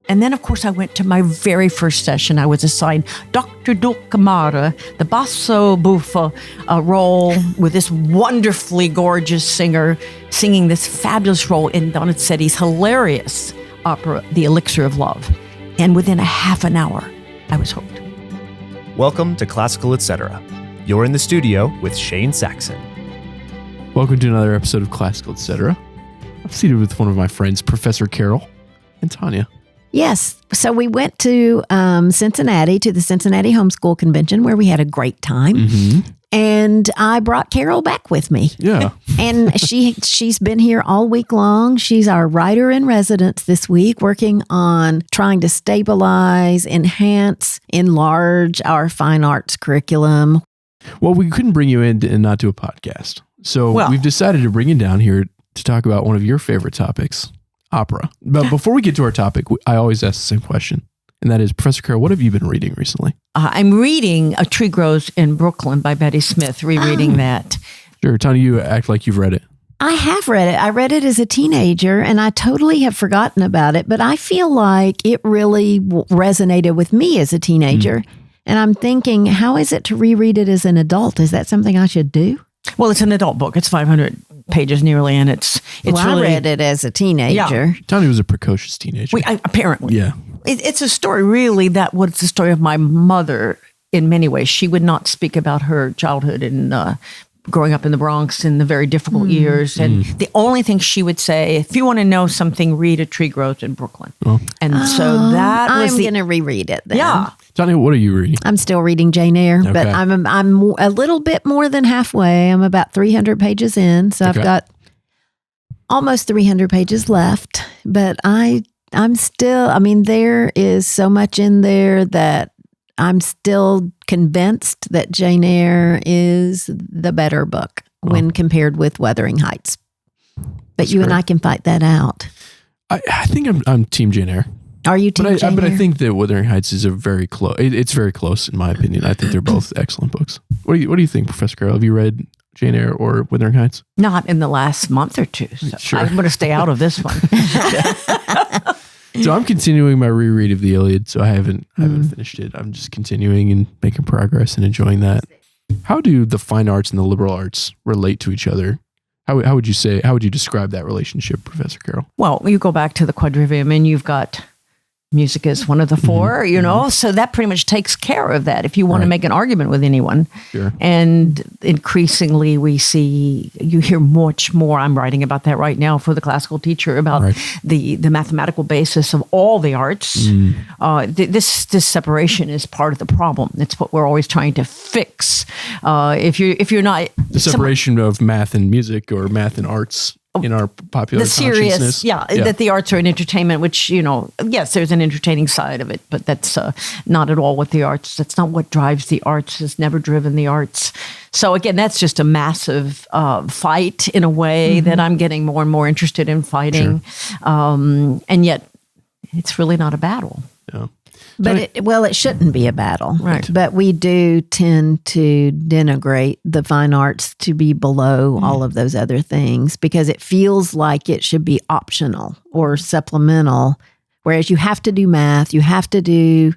And then, of course, I went to my very first session. I was assigned Dr. Dulcamara, the basso buffa role with this wonderfully gorgeous singer singing this fabulous role in Donizetti's hilarious opera, The Elixir of Love. And within a half an hour, I was hooked. Welcome to Classical Etc. You're in the studio with Shane Saxon. Welcome to another episode of Classical Etc. I'm seated with one of my friends, Professor Carol and Tanya. Yes. So we went to Cincinnati, to the Cincinnati Homeschool Convention, where we had a great time. Mm-hmm. And I brought Carol back with me. Yeah. And she's been here all week long. She's our writer in residence this week, working on trying to stabilize, enhance, enlarge our fine arts curriculum. Well, we couldn't bring you in and not do a podcast. So we've decided to bring you down here to talk about one of your favorite topics, opera. But before we get to our topic, I always ask the same question. And that is, Professor Carol, what have you been reading recently? I'm reading A Tree Grows in Brooklyn by Betty Smith, rereading that. Sure. Tanya, you act like you've read it. I have read it. I read it as a teenager, and I totally have forgotten about it. But I feel like it really resonated with me as a teenager. And I'm thinking, how is it to reread it as an adult? Is that something I should do? Well, it's an adult book. It's 500 pages nearly, and it's really... I read it as a teenager. Yeah. Tanya was a precocious teenager. Apparently. Yeah. It's a story, really, that was the story of my mother in many ways. She would not speak about her childhood and growing up in the Bronx in the very difficult years. And the only thing she would say, if you want to know something, read A Tree Grows in Brooklyn. Oh. And so that was I'm going to reread it then. Yeah. Tanya, what are you reading? I'm still reading Jane Eyre, but I'm a little bit more than halfway. I'm about 300 pages in, so I've got almost 300 pages left. But I'm still, there is so much in there that I'm still convinced that Jane Eyre is the better book when compared with Wuthering Heights. But you and I can fight that out. I think I'm Team Jane Eyre. Are you Team Jane Eyre? But I think that Wuthering Heights is very close. It's very close in my opinion. I think they're both excellent books. What do you think, Professor Carol? Have you read Jane Eyre or Wuthering Heights? Not in the last month or two. So sure. I'm going to stay out of this one. So I'm continuing my reread of the Iliad. So I haven't finished it. I'm just continuing and making progress and enjoying that. How do the fine arts and the liberal arts relate to each other? How would you describe that relationship, Professor Carol? Well, you go back to the quadrivium and you've got music is one of the four, so that pretty much takes care of that if you want to make an argument with anyone. Sure. And increasingly you hear much more. I'm writing about that right now for the classical teacher about the mathematical basis of all the arts. This separation is part of the problem. It's what we're always trying to fix. If you're not... The separation of math and music or math and arts in our popular consciousness. That the arts are an entertainment, which, yes, there's an entertaining side of it, but that's not at all what the arts, that's not what drives the arts, has never driven the arts. So again, that's just a massive fight in a way that I'm getting more and more interested in fighting. Sure. And yet it's really not a battle. Yeah. But it shouldn't be a battle. Right. But we do tend to denigrate the fine arts to be below all of those other things because it feels like it should be optional or supplemental, whereas you have to do math, you have to do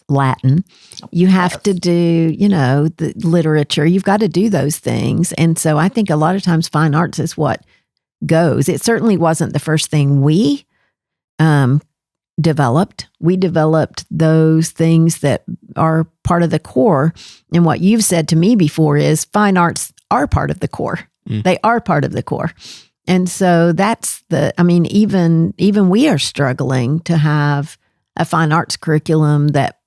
Latin, you have to do, the literature, you've got to do those things. And so I think a lot of times fine arts is what goes. It certainly wasn't the first thing we developed. We developed those things that are part of the core. And what you've said to me before is fine arts are part of the core. They are part of the core. And so that's even we are struggling to have a fine arts curriculum that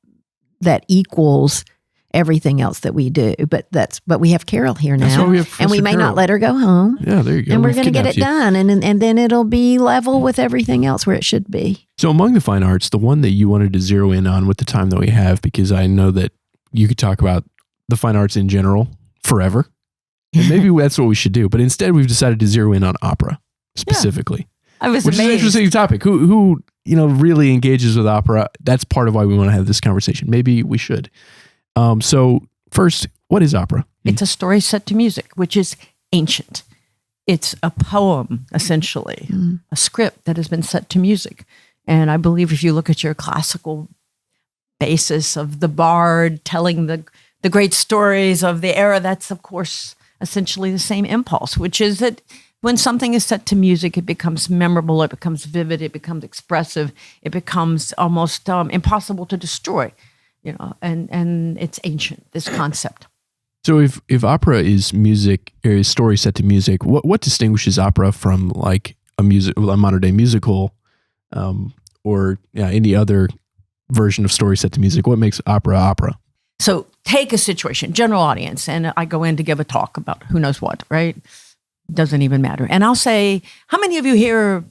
equals everything else that we do. But we have Carol here now, and we may not let her go home. Yeah, there you go. And we're going to get it done, and then it'll be level with everything else where it should be. So among the fine arts, the one that you wanted to zero in on with the time that we have, because I know that you could talk about the fine arts in general forever, and maybe that's what we should do. But instead, we've decided to zero in on opera specifically. I was which amazed. is an interesting topic. Who really engages with opera? That's part of why we want to have this conversation. Maybe we should. So first, what is opera? It's a story set to music, which is ancient. It's a poem, essentially, a script that has been set to music. And I believe if you look at your classical basis of the bard telling the great stories of the era, that's of course essentially the same impulse, which is that when something is set to music, it becomes memorable, it becomes vivid, it becomes expressive, it becomes almost impossible to destroy, and it's ancient, this concept. So if opera is music, or is story set to music, what distinguishes opera from like a modern day musical, or any other version of story set to music? What makes opera? So take a situation, general audience, and I go in to give a talk about who knows what, right? Doesn't even matter. And I'll say, how many of you here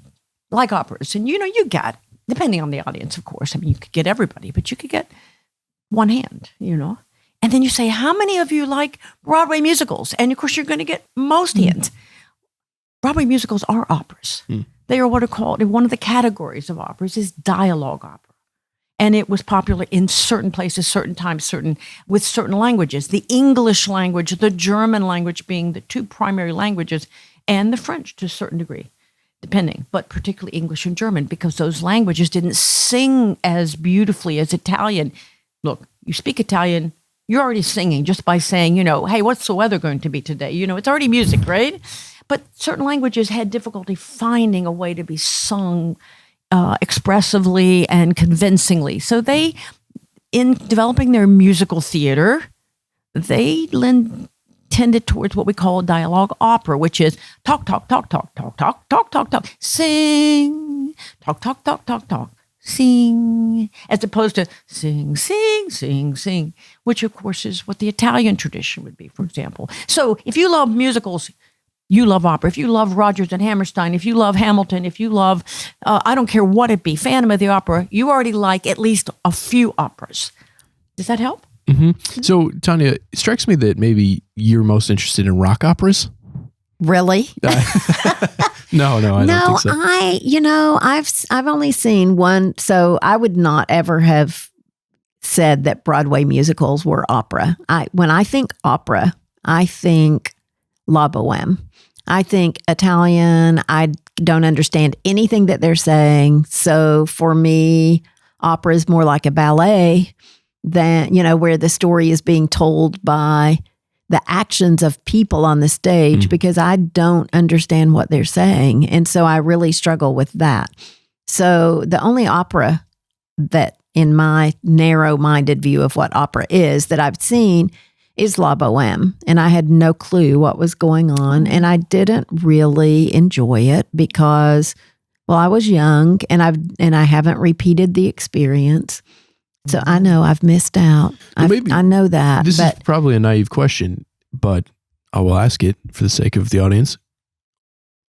like operas? And you got, depending on the audience, of course, I mean, you could get everybody, but you could get one hand, And then you say, how many of you like Broadway musicals? And of course, you're going to get most hands. Broadway musicals are operas. They are what are called, one of the categories of operas is dialogue opera. And it was popular in certain places, certain times, with certain languages. The English language, the German language being the two primary languages, and the French to a certain degree, depending, but particularly English and German, because those languages didn't sing as beautifully as Italian. Look, you speak Italian, you're already singing just by saying, hey, what's the weather going to be today? It's already music, right? But certain languages had difficulty finding a way to be sung expressively and convincingly. So they, in developing their musical theater, they tended towards what we call dialogue opera, which is talk, talk, talk, talk, talk, talk, talk, talk, talk, sing, talk, talk, talk, talk, talk, sing, as opposed to sing, sing, sing, sing, which of course is what the Italian tradition would be, for example. So if you love musicals, you love opera. If you love Rodgers and Hammerstein, if you love Hamilton, if you love, I don't care what it be, Phantom of the Opera, you already like at least a few operas. Does that help? Mm-hmm. So, Tanya, it strikes me that maybe you're most interested in rock operas. Really? No, I don't think so. I've only seen one, so I would not ever have said that Broadway musicals were opera. When I think opera, I think La Boheme. I think Italian. I don't understand anything that they're saying. So for me, opera is more like a ballet than, where the story is being told by the actions of people on the stage, because I don't understand what they're saying. And so I really struggle with that. So the only opera that, in my narrow-minded view of what opera is, that I've seen is La Boheme. And I had no clue what was going on. And I didn't really enjoy it because, I was young and I haven't repeated the experience. So I know I've missed out. I know that. This is probably a naive question, but I will ask it for the sake of the audience.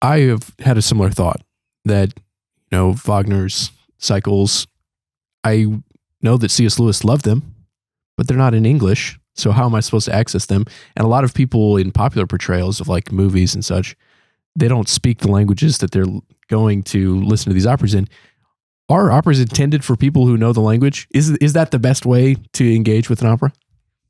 I have had a similar thought that, Wagner's cycles, I know that C.S. Lewis loved them, but they're not in English. So how am I supposed to access them? And a lot of people in popular portrayals of like movies and such, they don't speak the languages that they're going to listen to these operas in. Are operas intended for people who know the language? Is that the best way to engage with an opera?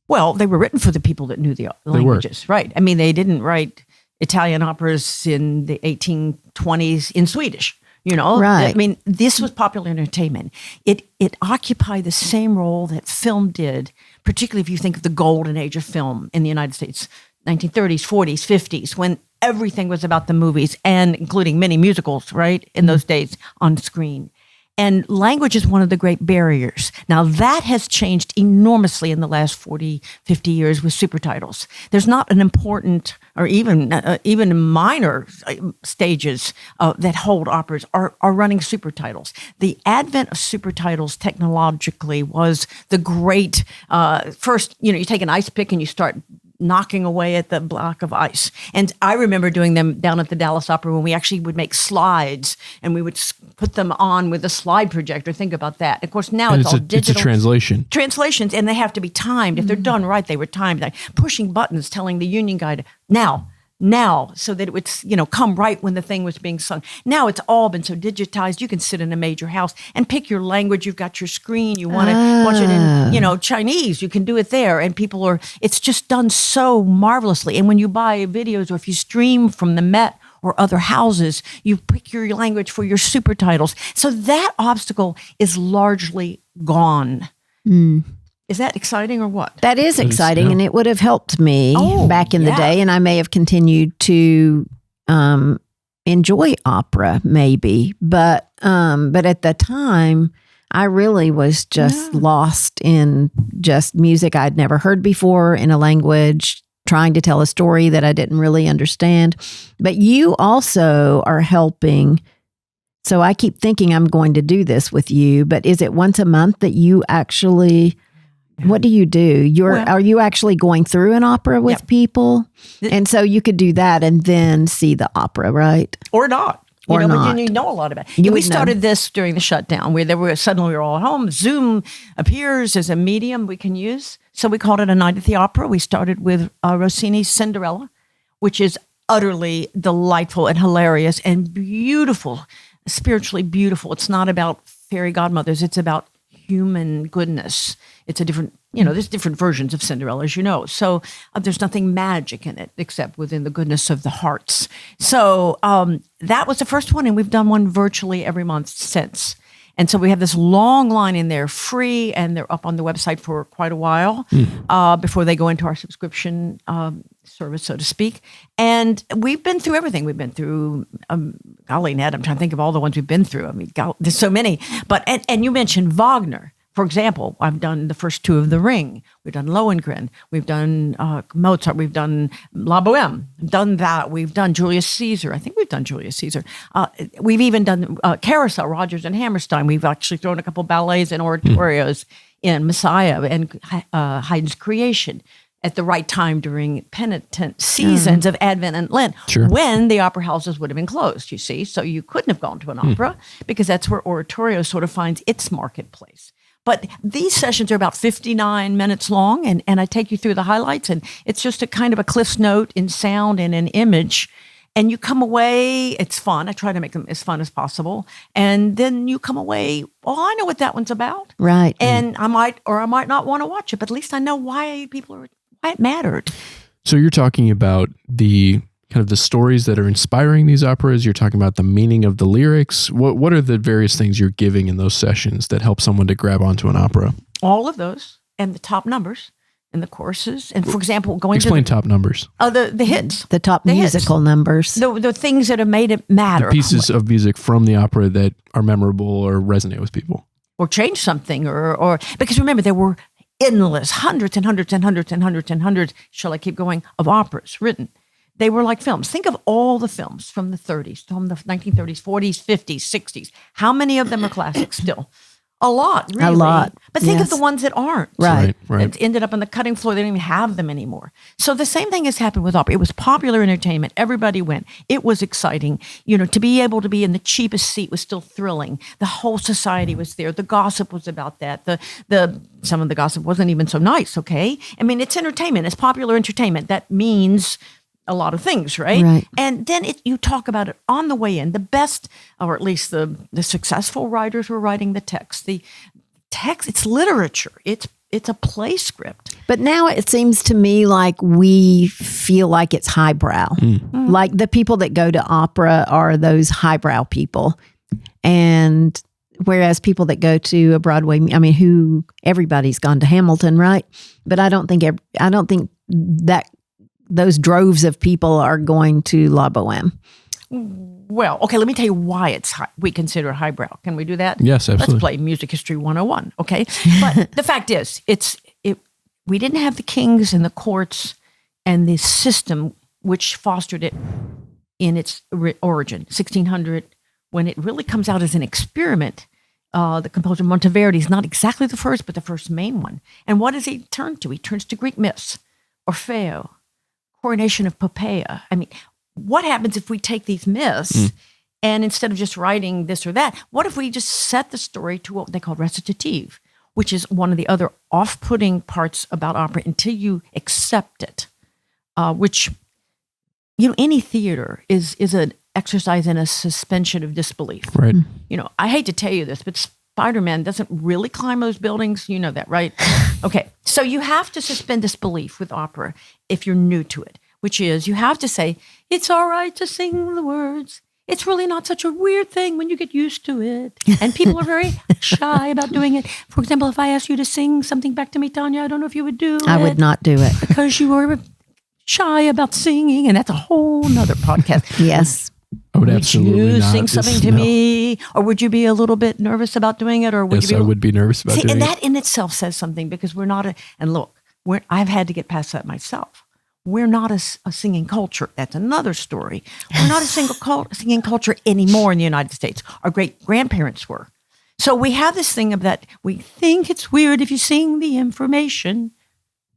Well, they were written for the people that knew the languages, right? I mean, they didn't write Italian operas in the 1820s in Swedish. Right. I mean, this was popular entertainment. It occupied the same role that film did, particularly if you think of the golden age of film in the United States, 1930s, 40s, 50s, when everything was about the movies, and including many musicals, right, in those days on screen. And language is one of the great barriers. Now, that has changed enormously in the last 40, 50 years with super titles. There's not an important or even minor stages that hold operas are running super titles. The advent of super titles technologically was the great first, you take an ice pick and you start knocking away at the block of ice. And I remember doing them down at the Dallas Opera when we actually would make slides and we would put them on with a slide projector. Think about that. Of course, now it's all digital. It's a translation. Translations, and they have to be timed. If they're done right, they were timed. Like pushing buttons, telling the union guy to, now, so that it would, come right when the thing was being sung. Now it's all been so digitized. You can sit in a major house and pick your language. You've got your screen. You want to watch it in, Chinese. You can do it there. And it's just done so marvelously. And when you buy videos or if you stream from the Met or other houses. You pick your language for your super titles. So that obstacle is largely gone. Is that exciting or what? That is exciting, yeah. and it would have helped me back in the day, and I may have continued to enjoy opera, maybe. But at the time, I really was just lost in just music I'd never heard before in a language, trying to tell a story that I didn't really understand. But you also are helping. So I keep thinking I'm going to do this with you, but is it once a month that you actually... What do you do? Are you actually going through an opera with people? And so you could do that and then see the opera, right? Or not. Or not. But you know a lot about it. We started this during the shutdown where suddenly we were all at home. Zoom appears as a medium we can use. So we called it a night at the opera. We started with Rossini's Cinderella, which is utterly delightful and hilarious and beautiful, spiritually beautiful. It's not about fairy godmothers. It's about human goodness. It's a different, there's different versions of Cinderella, as you know. So there's nothing magic in it except within the goodness of the hearts. So that was the first one, and we've done one virtually every month since. And so we have this long line in there, free, and they're up on the website for quite a while before they go into our subscription service, so to speak. And we've been through everything. We've been through, golly, Ned, I'm trying to think of all the ones we've been through. I mean, there's so many. But and you mentioned Wagner. For example, I've done the first two of The Ring. We've done Lohengrin. We've done Mozart. We've done La Boheme. Done that. We've done Julius Caesar. I think we've done Julius Caesar. We've even done Carousel, Rodgers and Hammerstein. We've actually thrown a couple ballets and oratorios in Messiah and Haydn's Creation at the right time during penitent seasons of Advent and Lent, when the opera houses would have been closed, you see. So you couldn't have gone to an opera because that's where oratorio sort of finds its marketplace. But these sessions are about 59 minutes long, and I take you through the highlights, and it's just a kind of a Cliff's Note in sound and in image. And you come away, it's fun. I try to make them as fun as possible. And then you come away, I know what that one's about. Right. And I might not want to watch it, but at least I know why it mattered. So you're talking about the kind of the stories that are inspiring these operas. You're talking about the meaning of the lyrics. What are the various things you're giving in those sessions that help someone to grab onto an opera? All of those, and the top numbers, and the choruses. And for example, Explain top numbers. The hits. The top musical numbers. The things that have made it matter. The pieces of music from the opera that are memorable or resonate with people. Or change something, or because remember, there were endless, hundreds and hundreds and hundreds and hundreds and hundreds, shall I keep going, of operas written. They were like films. Think of all the films from the 30s, from the 1930s, 40s, 50s, 60s. How many of them are classics still? A lot, really. A lot. But think of the ones that aren't. Right. It ended up on the cutting floor. They don't even have them anymore. So the same thing has happened with opera. It was popular entertainment. Everybody went. It was exciting. To be able to be in the cheapest seat was still thrilling. The whole society was there. The gossip was about that. Some of the gossip wasn't even so nice, okay? I mean, it's entertainment. It's popular entertainment. That means a lot of things, right? And then you talk about it on the way in. The best, or at least the successful writers were writing the text. The text, it's literature. It's a play script. But now it seems to me like we feel like it's highbrow. Like the people that go to opera are those highbrow people. And whereas people that go to a Broadway, everybody's gone to Hamilton, right? But I don't think that those droves of people are going to La Boheme. Well, okay, let me tell you why we consider it highbrow. Can we do that? Yes, absolutely. Let's play Music History 101, okay? But the fact is, we didn't have the kings and the courts and the system which fostered it in its origin, 1600, when it really comes out as an experiment. The composer Monteverdi is not exactly the first, but the first main one. And what does he turn to? He turns to Greek myths, Orfeo, Coronation of Poppaea. I mean, what happens if we take these myths and instead of just writing this or that, what if we just set the story to what they call recitative, which is one of the other off-putting parts about opera until you accept it, which, any theater is an exercise in a suspension of disbelief. Right. I hate to tell you this, but Spider-Man doesn't really climb those buildings. You know that, right? Okay. So you have to suspend disbelief with opera if you're new to it. which is you have to say, it's all right to sing the words. It's really not such a weird thing when you get used to it. And people are very shy about doing it. For example, if I asked you to sing something back to me, Tanya, I don't know if you would do it. I would not do it. Because you were shy about singing, and that's a whole nother podcast. Yes. I would absolutely you not. sing something to me, or would you be a little bit nervous about doing it, or would Yes, you be I would be nervous about doing and it. that in itself says something, because we're not and look, I've had to get past that myself. We're not a singing culture. That's another story. We're not a singing culture anymore in the United States. Our great grandparents were. So we have this thing of that we think it's weird if you sing the information,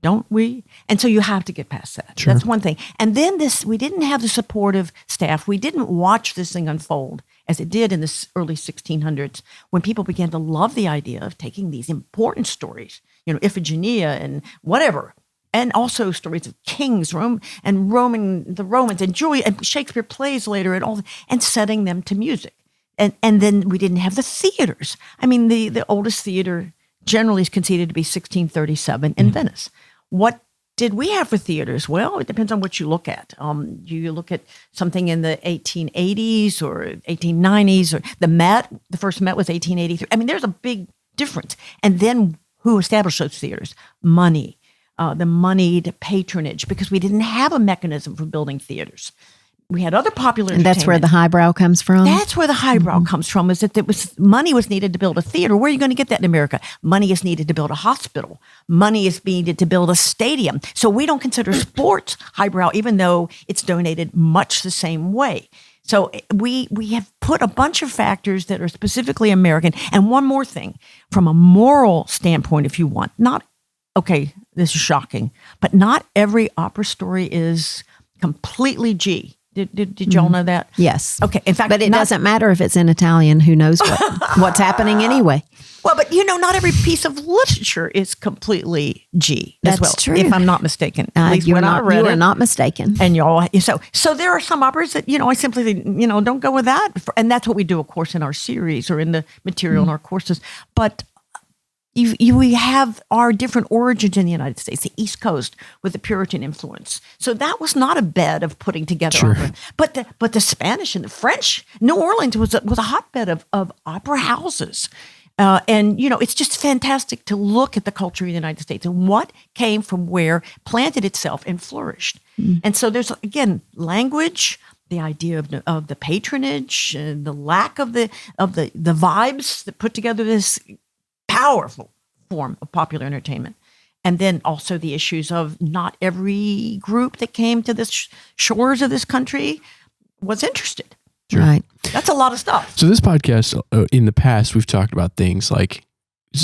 don't we? And so you have to get past that. Sure. That's one thing. And then we didn't have the supportive staff. We didn't watch this thing unfold as it did in the early 1600s, when people began to love the idea of taking these important stories, Iphigenia and whatever, and also stories of kings, the Romans, and Julius, and Shakespeare plays later, and setting them to music. And then we didn't have the theaters. I mean, the oldest theater generally is conceded to be 1637 in Venice. What did we have for theaters? Well, it depends on what you look at. You look at something in the 1880s or 1890s, or the Met. The first Met was 1883. I mean, there's a big difference. And then who established those theaters? Money. The moneyed patronage, because we didn't have a mechanism for building theaters. We had other popular And that's where the highbrow comes from? That's where the highbrow comes from, is that money was needed to build a theater. Where are you going to get that in America? Money is needed to build a hospital. Money is needed to build a stadium. So we don't consider sports highbrow, even though it's donated much the same way. So we have put a bunch of factors that are specifically American. And one more thing, from a moral standpoint, if you want, okay, this is shocking, but not every opera story is completely G. Did y'all know that? Yes. Okay. In fact, but it doesn't matter if it's in Italian. Who knows what's happening anyway? Well, but not every piece of literature is completely G as That's well. true. If I'm not mistaken, at least when I read it. You are not mistaken. And y'all, so there are some operas that I simply don't go with that, and that's what we do, of course, in our series or in the material in our courses. But we have our different origins in the United States, the East Coast with the Puritan influence. So that was not a bed of putting together opera. But the Spanish and the French, New Orleans was a hotbed of opera houses. And it's just fantastic to look at the culture of the United States and what came from where, planted itself and flourished. And so there's, again, language, the idea of the patronage, the lack of the vibes that put together this powerful form of popular entertainment. And then also the issues of not every group that came to the shores of this country was interested. Sure. Right. That's a lot of stuff. So this podcast, in the past, we've talked about things like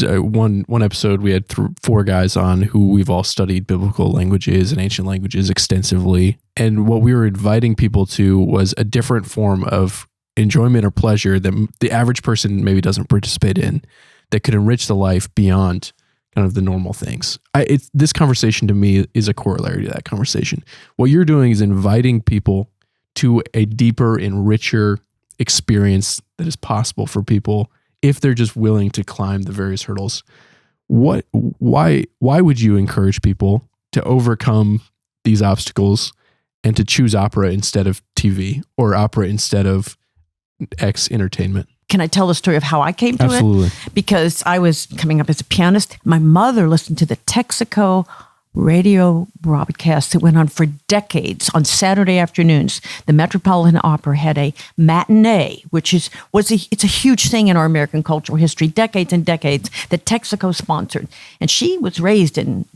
one episode we had 4 guys on who we've all studied biblical languages and ancient languages extensively. And what we were inviting people to was a different form of enjoyment or pleasure that the average person maybe doesn't participate in, that could enrich the life beyond kind of the normal things. This conversation to me is a corollary to that conversation. What you're doing is inviting people to a deeper and richer experience that is possible for people if they're just willing to climb the various hurdles. Why would you encourage people to overcome these obstacles and to choose opera instead of TV or opera instead of X entertainment? Can I tell the story of how I came to Absolutely. it? Because I was coming up as a pianist. My mother listened to the Texaco radio broadcast that went on for decades on Saturday afternoons. The Metropolitan Opera had a matinee, which it's a huge thing in our American cultural history, decades and decades, that Texaco sponsored. And she was raised in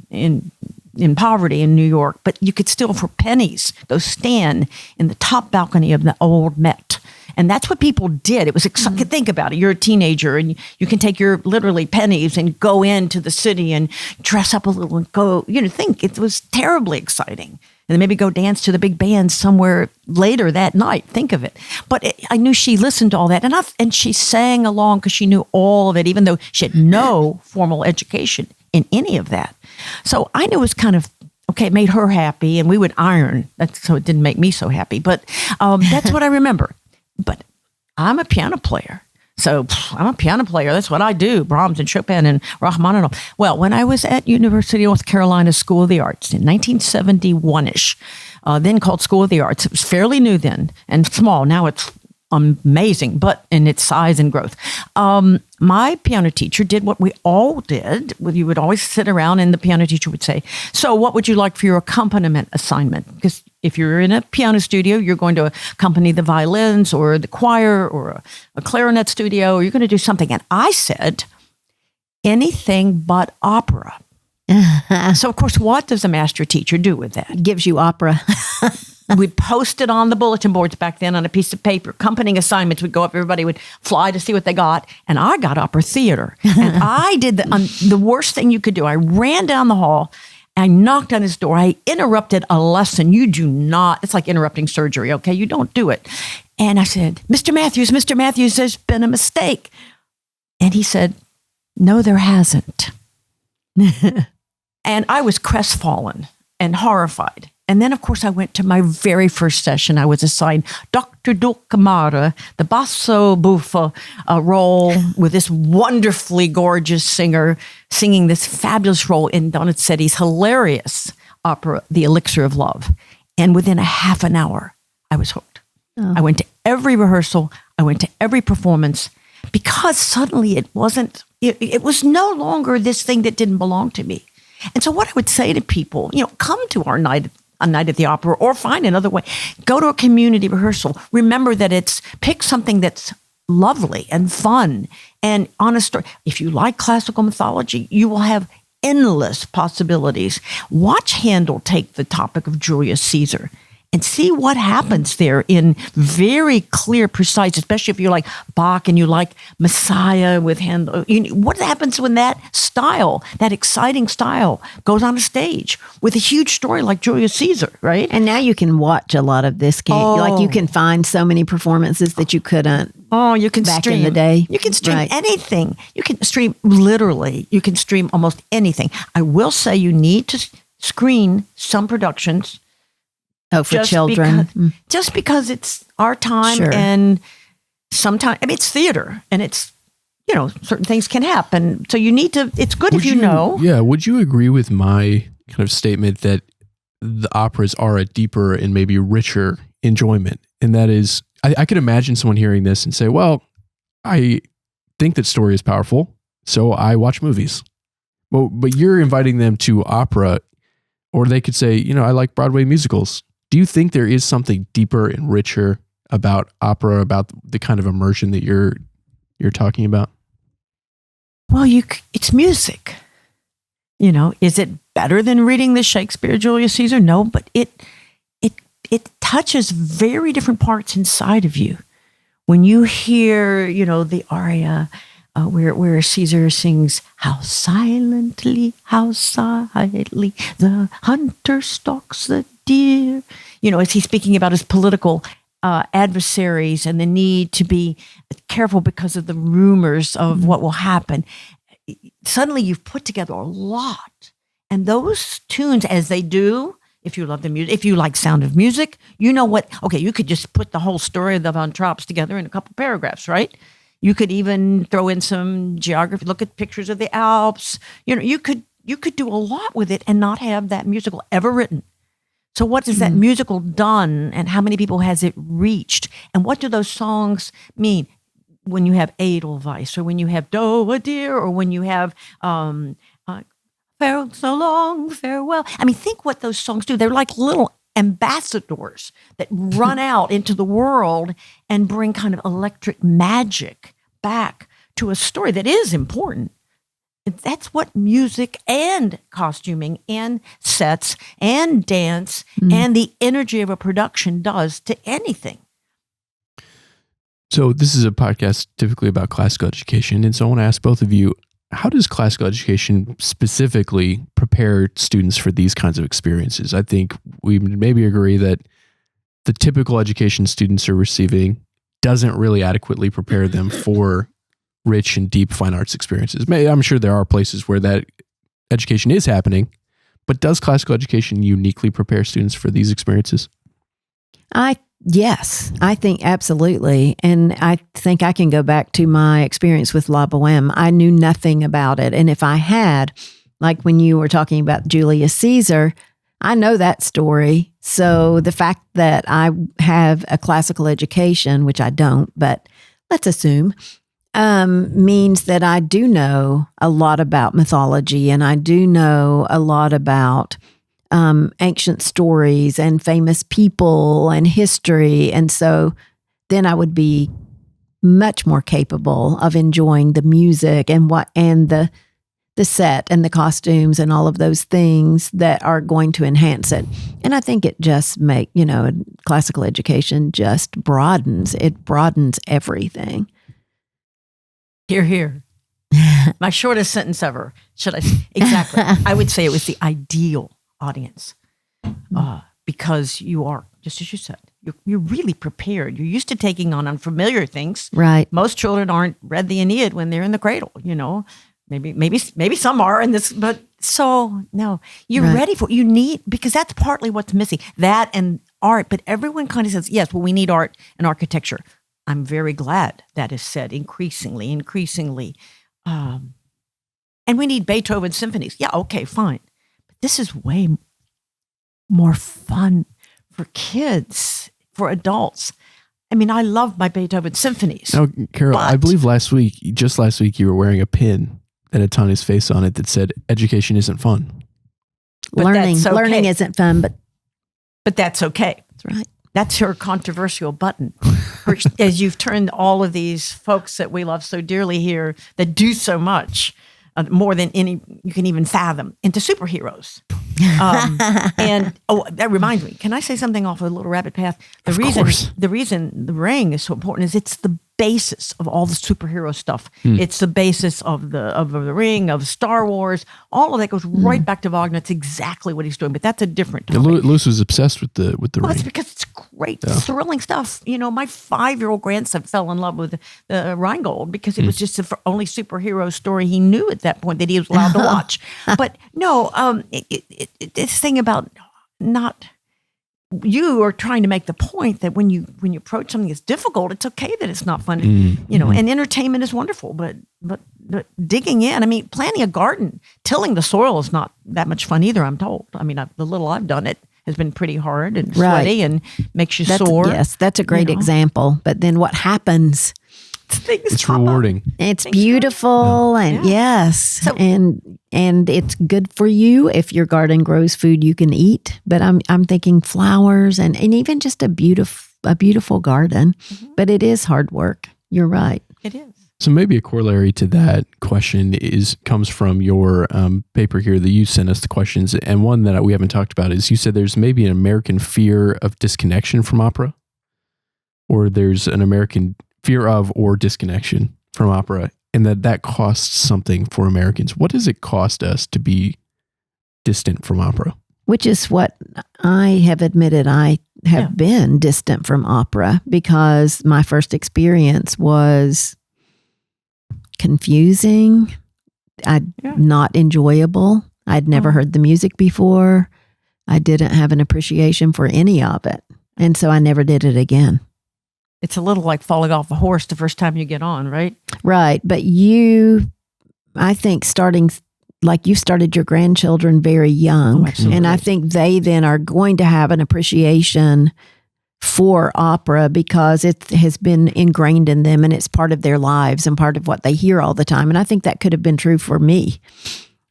poverty in New York, but you could still, for pennies, go stand in the top balcony of the old Met. And that's what people did. It was exciting. Think about it. You're a teenager and you can take your literally pennies and go into the city and dress up a little and go, think it was terribly exciting. And then maybe go dance to the big band somewhere later that night. Think of it. But I knew she listened to all that. And she sang along because she knew all of it, even though she had no formal education in any of that. So I knew it was kind of, okay, it made her happy and we would iron. So it didn't make me so happy. But that's what I remember. But I'm a piano player. So I'm a piano player. That's what I do. Brahms and Chopin and Rachmaninoff. Well, when I was at University of North Carolina School of the Arts in 1971-ish, then called School of the Arts. It was fairly new then and small. Now it's amazing, but in its size and growth. My piano teacher did what we all did. You would always sit around and the piano teacher would say, so what would you like for your accompaniment assignment? Because if you're in a piano studio, you're going to accompany the violins or the choir or a clarinet studio, or you're going to do something. And I said, anything but opera. So, of course, what does a master teacher do with that? Gives you opera. We'd post it on the bulletin boards back then on a piece of paper. Accompanying assignments would go up. Everybody would fly to see what they got. And I got opera theater. And I did the worst thing you could do. I ran down the hall. I knocked on his door. I interrupted a lesson. You do not. It's like interrupting surgery, okay? You don't do it. And I said, Mr. Matthews, there's been a mistake. And he said, no, there hasn't. And I was crestfallen and horrified. And then, of course, I went to my very first session. I was assigned Dr. Dulcamara, the basso buffa role with this wonderfully gorgeous singer singing this fabulous role in Donizetti's hilarious opera, The Elixir of Love. And within a half an hour, I was hooked. Oh. I went to every rehearsal. I went to every performance because suddenly it was no longer this thing that didn't belong to me. And so what I would say to people, come to a night at the opera or find another way. Go to a community rehearsal. Remember that pick something that's lovely and fun and on a story. If you like classical mythology, you will have endless possibilities. Watch Handel take the topic of Julius Caesar and see what happens there in very clear, precise, especially if you like Bach and you like Messiah with Handel. What happens when that style, that exciting style, goes on a stage with a huge story like Julius Caesar, right? And now you can watch a lot of this. Like you can find so many performances that you couldn't. Oh, you can back stream. In the day. You can stream anything. You can stream literally. You can stream almost anything. I will say you need to screen some productions. Oh, for children. Just because it's our time, sure. And sometimes, it's theater and it's, certain things can happen. So you need to, it's good if you know. Yeah. Would you agree with my kind of statement that the operas are a deeper and maybe richer enjoyment? And that is, I could imagine someone hearing this and say, well, I think that story is powerful, so I watch movies. Well, but you're inviting them to opera, or they could say, I like Broadway musicals. Do you think there is something deeper and richer about opera, about the kind of immersion that you're talking about? Well, it's music. Is it better than reading the Shakespeare Julius Caesar? No, but it touches very different parts inside of you. When you hear, the aria where Caesar sings, how silently the hunter stalks the deer. As he's speaking about his political adversaries and the need to be careful because of the rumors of what will happen. Suddenly you've put together a lot. And those tunes, as they do, if you love the music, if you like Sound of Music, you could just put the whole story of the Von Trapps together in a couple paragraphs, right? You could even throw in some geography, look at pictures of the Alps. You could do a lot with it and not have that musical ever written. So what has that musical done, and how many people has it reached? And what do those songs mean when you have Edelweiss, or when you have Doe a deer, or when you have Farewell, so long, farewell? Think what those songs do. They're like little ambassadors that run out into the world and bring kind of electric magic back to a story that is important. That's what music and costuming and sets and dance and the energy of a production does to anything. So this is a podcast typically about classical education. And so I want to ask both of you, how does classical education specifically prepare students for these kinds of experiences? I think we maybe agree that the typical education students are receiving doesn't really adequately prepare them for rich and deep fine arts experiences. I'm sure there are places where that education is happening, but does classical education uniquely prepare students for these experiences? Yes, I think absolutely. And I think I can go back to my experience with La Boheme. I knew nothing about it. And if I had, like when you were talking about Julius Caesar, I know that story. So the fact that I have a classical education, which I don't, but let's assume, means that I do know a lot about mythology, and I do know a lot about ancient stories and famous people and history. And so then I would be much more capable of enjoying the music and the set and the costumes and all of those things that are going to enhance it. And I think it just classical education just broadens everything. Hear, hear. My shortest sentence ever. Should I? Exactly. I would say it was the ideal audience because you are, just as you said, you're really prepared. You're used to taking on unfamiliar things. Right. Most children aren't read the Aeneid when they're in the cradle, Maybe some are in this, but so no, you're Right. ready for it. You need, because that's partly what's missing, that and art. But everyone kind of says, yes, well, we need art and architecture. I'm very glad that is said increasingly. And we need Beethoven symphonies. Yeah, okay, fine. But this is way more fun for kids, for adults. I mean, I love my Beethoven symphonies. Now, Carol, I but- believe just last week, you were wearing a pin that had Tanya's face on it that said, education isn't fun. But Learning that's okay. isn't fun, but But that's okay. that's right. That's her controversial button. As you've turned all of these folks that we love so dearly here that do so much, more than any you can even fathom, into superheroes. And that reminds me, can I say something off a little rabbit path? Of course. The reason the ring is so important is it's the basis of all the superhero stuff. It's the basis of the ring, of Star Wars. All of that goes right back to Wagner. It's exactly what he's doing, but that's a different topic. Lewis was obsessed with the Well, ring. it's because it's great, thrilling stuff. My 5-year-old grandson fell in love with Rheingold because it was just the only superhero story he knew at that point that he was allowed to watch. But no, this thing about not. You are trying to make the point that when you approach something that's difficult, it's okay that it's not fun. And entertainment is wonderful, but digging in. I mean, planting a garden, tilling the soil is not that much fun either. I'm told. I mean, the little I've done it has been pretty hard and sweaty and makes you sore. Yes, that's a great example. But then what happens? It's rewarding. It's beautiful and yes, and it's good for you if your garden grows food you can eat. But I'm thinking flowers and even just a beautiful garden. But it is hard work. You're right. It is. So maybe a corollary to that question comes from your paper here that you sent us the questions, and one that we haven't talked about is you said there's maybe an American fear of disconnection from opera, or there's an American fear of or disconnection from opera, and that costs something for Americans. What does it cost us to be distant from opera? Which is what I have admitted I have been distant from opera because my first experience was confusing, not enjoyable. I'd never heard the music before. I didn't have an appreciation for any of it. And so I never did it again. It's a little like falling off a horse the first time you get on, right? Right. But I think you started your grandchildren very young. Absolutely. And I think they then are going to have an appreciation for opera because it has been ingrained in them and it's part of their lives and part of what they hear all the time. And I think that could have been true for me,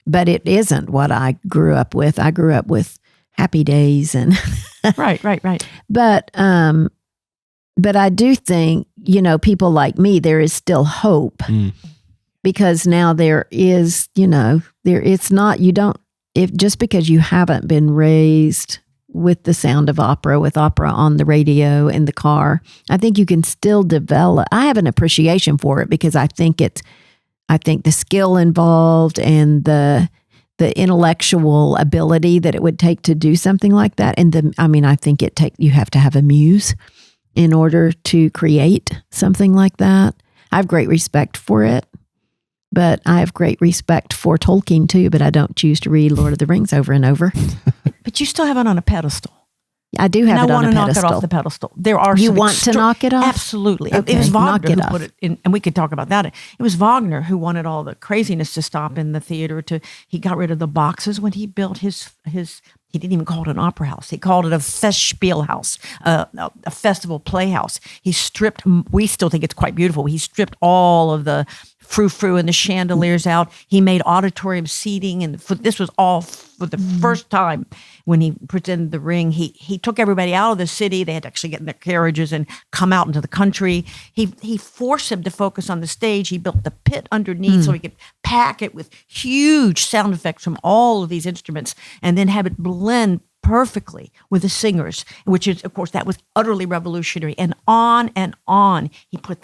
but it isn't what I grew up with. I grew up with Happy Days and Right. But I do think, people like me, there is still hope because now there is, it's not, just because you haven't been raised with the sound of opera, with opera on the radio in the car, I think you can still develop. I have an appreciation for it because I think the skill involved and the intellectual ability that it would take to do something like that. And I think you have to have a muse in order to create something like that. I have great respect for it, but I have great respect for Tolkien too, but I don't choose to read Lord of the Rings over and over. But you still have it on a pedestal. I do have it on a pedestal. I want to knock it off the pedestal. There are You want to knock it off? Absolutely. Okay, It was knock Wagner it who off. put it in, and we could talk about that. It was Wagner who wanted all the craziness to stop in the theater. He got rid of the boxes when he built his He didn't even call it an opera house. He called it a Festspielhaus, a festival playhouse. He stripped, we still think it's quite beautiful. He stripped all of the frou-frou and the chandeliers out. He made auditorium seating. And this was all for the first time when he presented the Ring. He took everybody out of the city. They had to actually get in their carriages and come out into the country. He forced them to focus on the stage. He built the pit underneath so he could pack it with huge sound effects from all of these instruments and then have it blend perfectly with the singers, which is, of course, that was utterly revolutionary. And on he put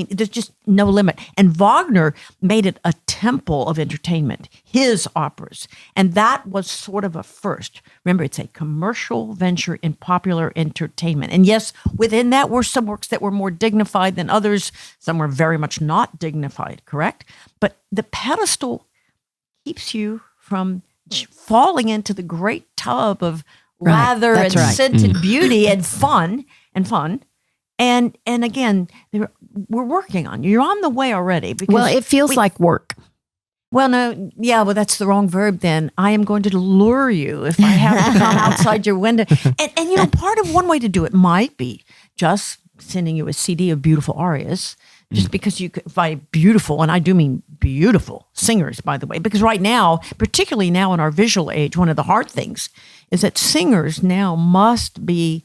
there's just no limit. And Wagner made it a temple of entertainment, his operas. And that was sort of a first. Remember, it's a commercial venture in popular entertainment. And yes, within that were some works that were more dignified than others. Some were very much not dignified, correct? But the pedestal keeps you from falling into the great tub of lather and scented beauty and fun. And again, we're working on you. You're on the way already. Because it feels like work. Well, no, yeah, well, that's the wrong verb then. I am going to lure you if I have to come outside your window. And part of one way to do it might be just sending you a CD of beautiful arias. Just because you could, by beautiful, and I do mean beautiful singers, by the way, because right now, particularly now in our visual age, one of the hard things is that singers now must be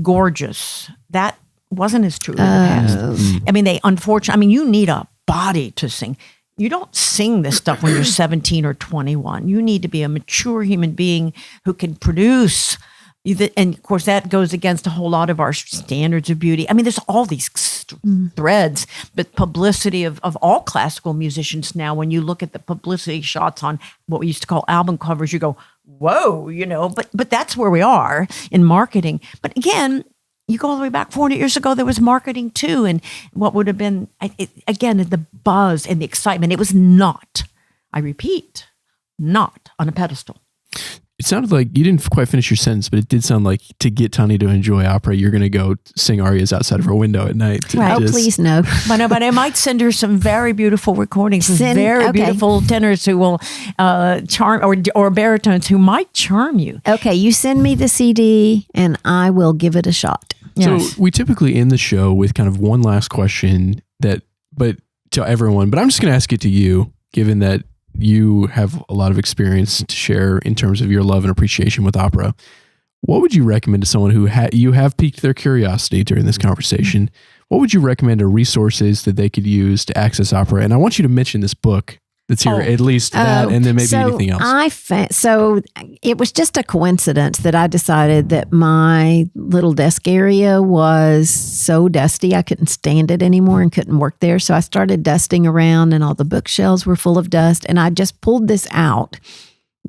gorgeous. That wasn't as true in the past. I mean, you need a body to sing. You don't sing this stuff when you're 17 or 21. You need to be a mature human being who can produce. And of course, that goes against a whole lot of our standards of beauty. I mean, there's all these threads, but publicity of all classical musicians now, when you look at the publicity shots on what we used to call album covers, you go, whoa, but that's where we are in marketing. But again, you go all the way back 400 years ago, there was marketing too. And what would have been, again, the buzz and the excitement, it was not, I repeat, not on a pedestal. It sounded like you didn't quite finish your sentence, but it did sound like to get Tanya to enjoy opera, you're going to go sing arias outside of her window at night. Right. Please no. But I might send her some very beautiful recordings with beautiful tenors who will charm, or baritones who might charm you. Okay, you send me the CD and I will give it a shot. Yes. So we typically end the show with kind of one last question but to everyone, but I'm just going to ask it to you, given that you have a lot of experience to share in terms of your love and appreciation with opera. What would you recommend to someone who you have piqued their curiosity during this conversation? What would you recommend are resources that they could use to access opera? And I want you to mention this book that's here, at least that, and then maybe anything else. So it was just a coincidence that I decided that my little desk area was so dusty, I couldn't stand it anymore and couldn't work there. So I started dusting around and all the bookshelves were full of dust. And I just pulled this out.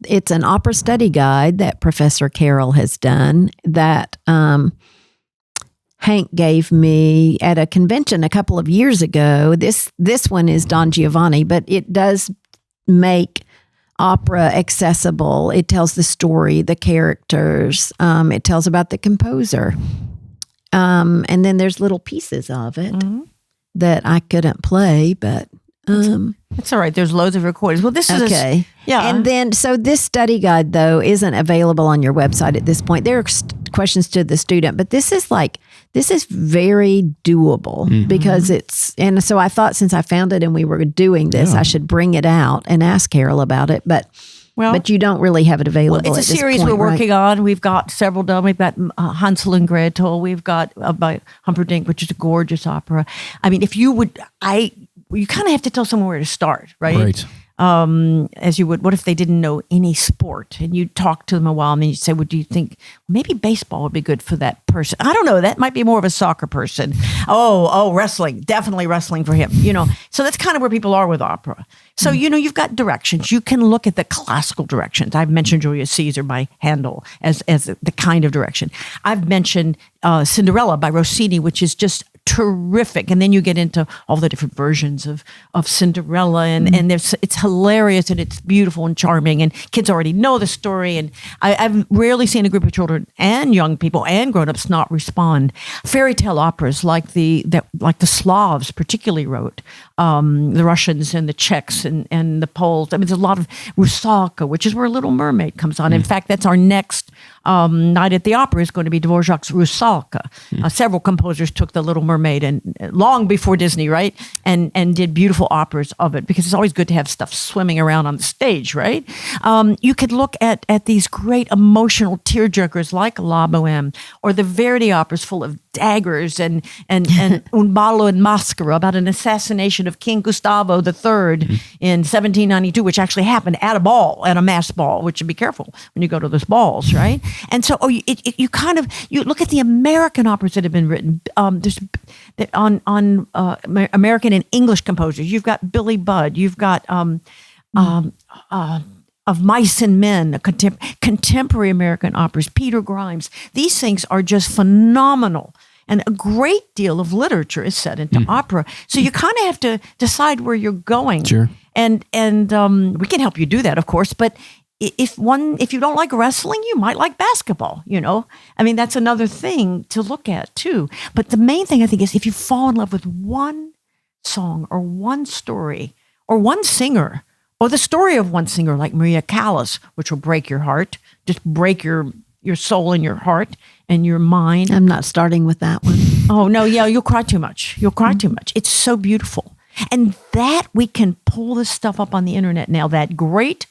It's an opera study guide that Professor Carroll has done that Hank gave me at a convention a couple of years ago. This one is Don Giovanni, but it does make opera accessible. It tells the story, the characters. It tells about the composer. And then there's little pieces of it that I couldn't play, but it's all right. There's loads of recordings. Well, this is okay. Yeah. And then, so this study guide though isn't available on your website at this point. There are questions to the student, but this is very doable because and so I thought since I found it and we were doing this, I should bring it out and ask Carol about it. But you don't really have it available. Well, it's a series we're working on. We've got several done. We've got Hansel and Gretel. We've got by Humperdinck, which is a gorgeous opera. I mean, if you would, you kind of have to tell someone where to start, right? Right. As you would, what if they didn't know any sport and you talk to them a while and then you say, well, do you think maybe baseball would be good for that person? I don't know. That might be more of a soccer person. Oh, wrestling, definitely wrestling for him, So that's kind of where people are with opera. So, you've got directions. You can look at the classical directions. I've mentioned Julius Caesar by Handel as the kind of direction. I've mentioned Cinderella by Rossini, which is just terrific. And then you get into all the different versions of Cinderella, and it's hilarious and it's beautiful and charming, and kids already know the story. And I've rarely seen a group of children and young people and grown-ups not respond. Fairy tale operas like the Slavs particularly wrote, the Russians and the Czechs and the Poles. I mean, there's a lot of Rusalka, which is where Little Mermaid comes on. In fact, that's our next night at the opera is going to be Dvorak's Rusalka. Several composers took the Little Mermaid and long before Disney, right? And did beautiful operas of it, because it's always good to have stuff swimming around on the stage, right? You could look at these great emotional tearjerkers like La Boheme, or the Verdi operas full of daggers and Un ballo in maschera, about an assassination of King Gustavo III in 1792, which actually happened at a mass ball, which you be careful when you go to those balls, right? And so you look at the American operas that have been written. There's on American and English composers. You've got Billy Budd. You've got of Mice and Men, contemporary American operas, Peter Grimes. These things are just phenomenal. And a great deal of literature is set into opera. So you kind of have to decide where you're going. Sure. And we can help you do that, of course. But if you don't like wrestling, you might like basketball, I mean, that's another thing to look at too. But the main thing I think is if you fall in love with one song or one story or one singer, or the story of one singer like Maria Callas, which will break your heart, just break your soul and your heart and your mind. I'm not starting with that one. Oh, no, yeah, you'll cry too much. You'll cry too much. It's so beautiful. And that we can pull this stuff up on the internet now, that great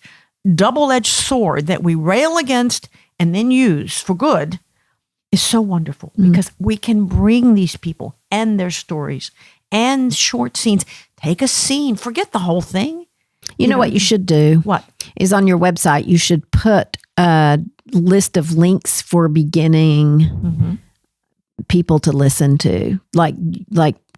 double-edged sword that we rail against and then use for good is so wonderful, because we can bring these people and their stories and short scenes. Take a scene, forget the whole thing. You know what you should do? What? Is on your website, you should put a list of links for beginning people to listen to. Like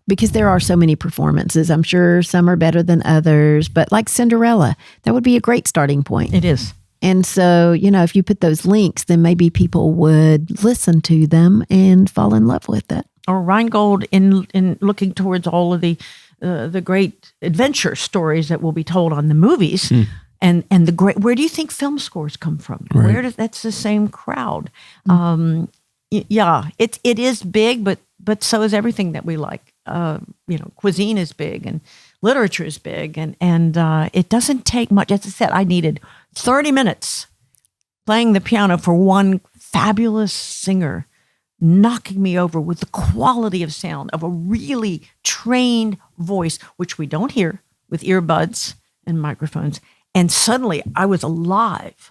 because there are so many performances. I'm sure some are better than others, but like Cinderella, that would be a great starting point. It is. And so, if you put those links, then maybe people would listen to them and fall in love with it. Or Rheingold in looking towards all of the great adventure stories that will be told on the movies, and the great. Where do you think film scores come from? Right. That's the same crowd. Yeah, it is big, but so is everything that we like. Cuisine is big and literature is big, and it doesn't take much. As I said, I needed 30 minutes playing the piano for one fabulous singer, knocking me over with the quality of sound of a really trained voice, which we don't hear with earbuds and microphones. And suddenly I was alive.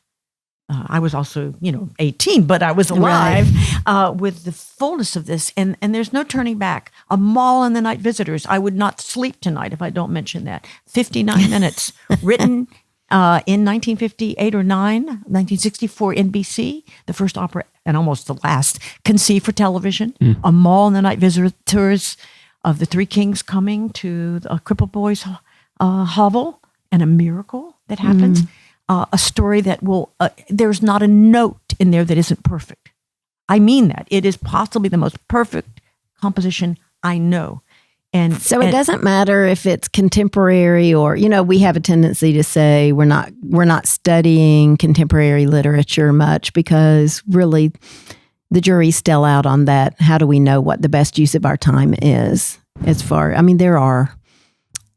I was also, 18, but I was alive with the fullness of this. And there's no turning back. A Mall and the Night Visitors. I would not sleep tonight if I don't mention that. 59 minutes, written in 1958 or 1964 NBC, the first opera and almost the last conceived for television. A Mall and the Night Visitors of the Three Kings coming to a crippled boy's hovel, and a miracle that happens. A story that will, there's not a note in there that isn't perfect. I mean that. It is possibly the most perfect composition I know. And so it doesn't matter if it's contemporary or, we have a tendency to say we're not studying contemporary literature much, because really the jury's still out on that. How do we know what the best use of our time is?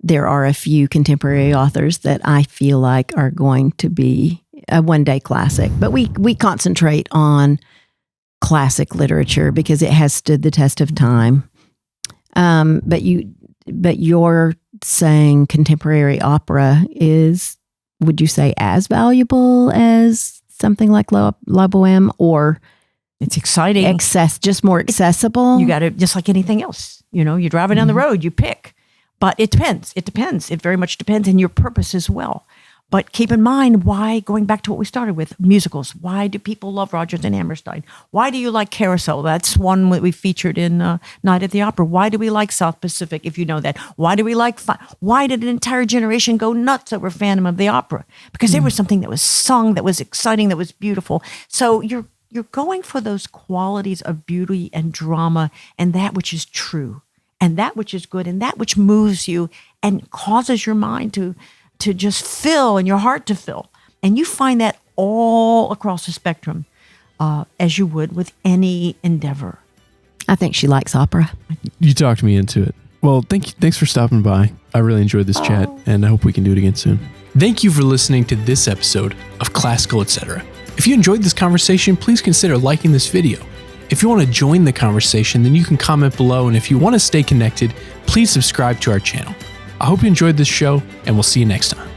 There are a few contemporary authors that I feel like are going to be a one-day classic, but we concentrate on classic literature because it has stood the test of time. But you're saying contemporary opera is, would you say, as valuable as something like La Boheme, or it's exciting, just more accessible? You got to, just like anything else, you're driving down the road, you pick. But it depends. It very much depends, and your purpose as well. But keep in mind, going back to what we started with, musicals. Why do people love Rodgers and Hammerstein? Why do you like Carousel? That's one that we featured in Night at the Opera. Why do we like South Pacific, if you know that? Why did an entire generation go nuts over Phantom of the Opera? Because there was something that was sung, that was exciting, that was beautiful. So you're going for those qualities of beauty and drama and that which is true. and that which is good and that which moves you and causes your mind to just fill and your heart to fill. And you find that all across the spectrum, as you would with any endeavor. I think she likes opera. You talked me into it. Well, thanks for stopping by. I really enjoyed this chat, and I hope we can do it again soon. Thank you for listening to this episode of Classical Etc. If you enjoyed this conversation, please consider liking this video. If you want to join the conversation, then you can comment below, and if you want to stay connected, please subscribe to our channel. I hope you enjoyed this show, and we'll see you next time.